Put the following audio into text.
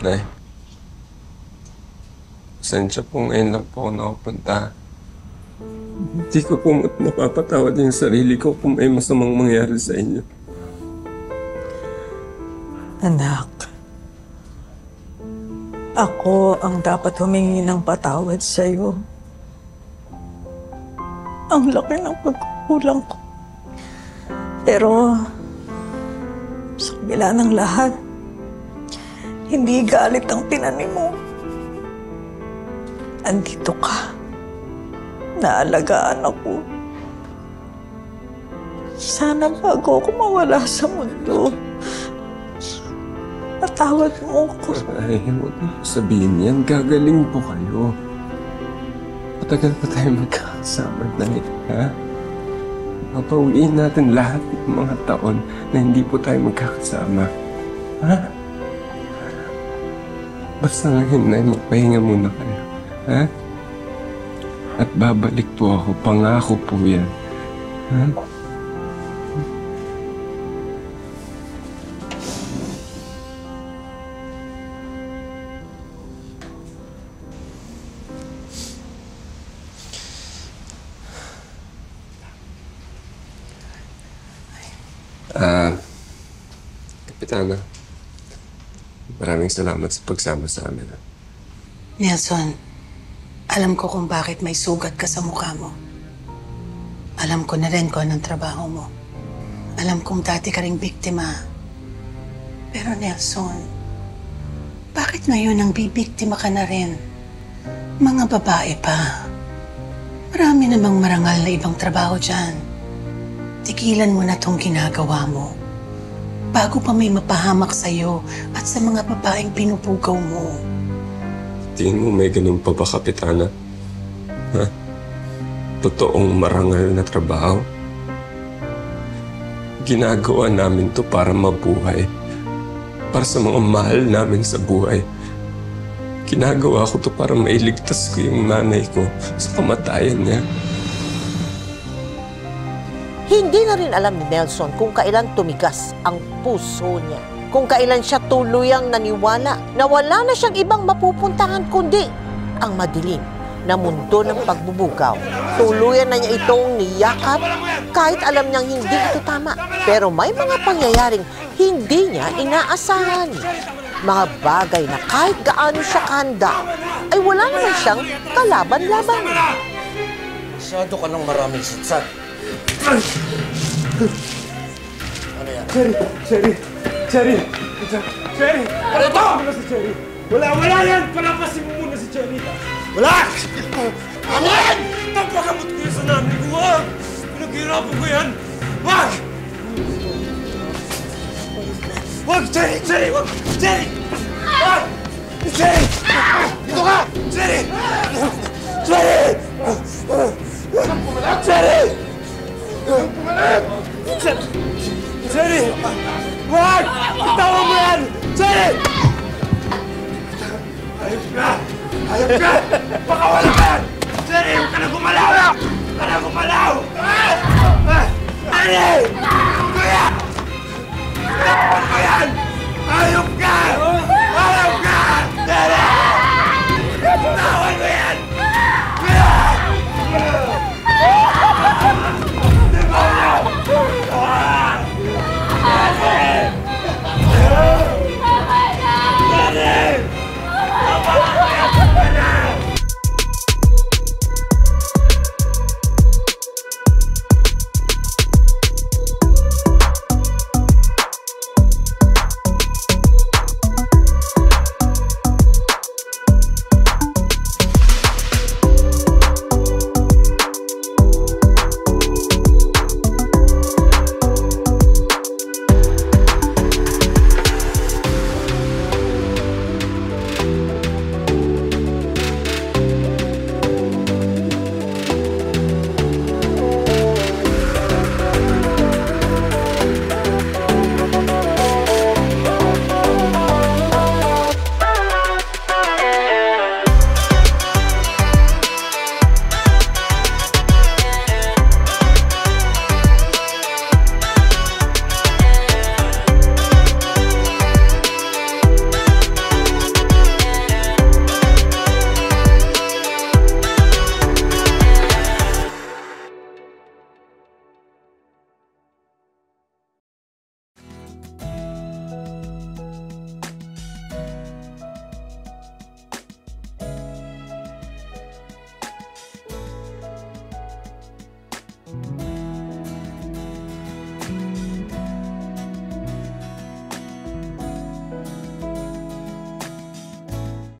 Nay, pasensya po ngayon lang po ako nakapunta. Hindi ko po napapatawad yung sarili ko kung may masamang mangyari sa inyo. Anak, ako ang dapat humingi ng patawad sa'yo. Ang laki ng pagkukulang ko. Pero, sa kabila ng lahat, hindi galit ang tinanim mo. Andito ka. Naalagaan ako. Sana bago ako mawala sa mundo, patawad mo ko. Ay, huwag mo sabihin yan. Gagaling po kayo. Matagal pa tayo magkakasama na ha? Mapauwiin natin lahat ng mga taon na hindi po tayo magkakasama. Ha? Basta ngayon na magpahinga muna kayo. Ha? At babalik po ako. Pangako po yan. Ha? Kapitana, maraming salamat sa pagsama sa amin. Nelson, alam ko kung bakit may sugat ka sa mukha mo. Alam ko na rin kung anong trabaho mo. Alam kong dati ka ring biktima. Pero Nelson, bakit ngayon ang bibiktima ka na rin? Mga babae pa. Marami namang marangal na ibang trabaho dyan. Tigilan mo na tong ginagawa mo. Bago pa may mapahamak sa'yo at sa mga babaeng pinupugaw mo. Tingin mo may ganun pa ba, Kapitana? Ha? Totoong marangal na trabaho? Ginagawa namin to para mabuhay. Para sa mga mahal namin sa buhay. Ginagawa ko to para mailigtas ko yung nanay ko sa kamatayan niya. Hindi na rin alam ni Nelson kung kailan tumigas ang puso niya. Kung kailan siya tuluyang naniwala na wala na siyang ibang mapupuntahan kundi ang madilim na mundo ng pagbubugaw. Tuluyan na niya itong niyakap kahit alam niyang hindi ito tama. Pero may mga pangyayaring hindi niya inaasahan. Mga bagay na kahit gaano siya kanda ay wala naman siyang kalaban-laban. Masyado ka ng maraming sitsat. Ano yan? Cherry! Ano ito? Wala yan! Palapasin mo muna si Cherry! Wala! Ano yan? Tapagamot ko yun sa nanay ko, ha? Pinaghirapan ko yan! Wag! Wag, Cherry! Wag! Cherry! Wag! Cherry! Dito ka! Cherry! Cherry! Wag! Itawa mo yan! Cherry! Hayop ka! Baka wala ka yan! Cherry, huwag ka na gumalaw! Huwag ka na gumalaw!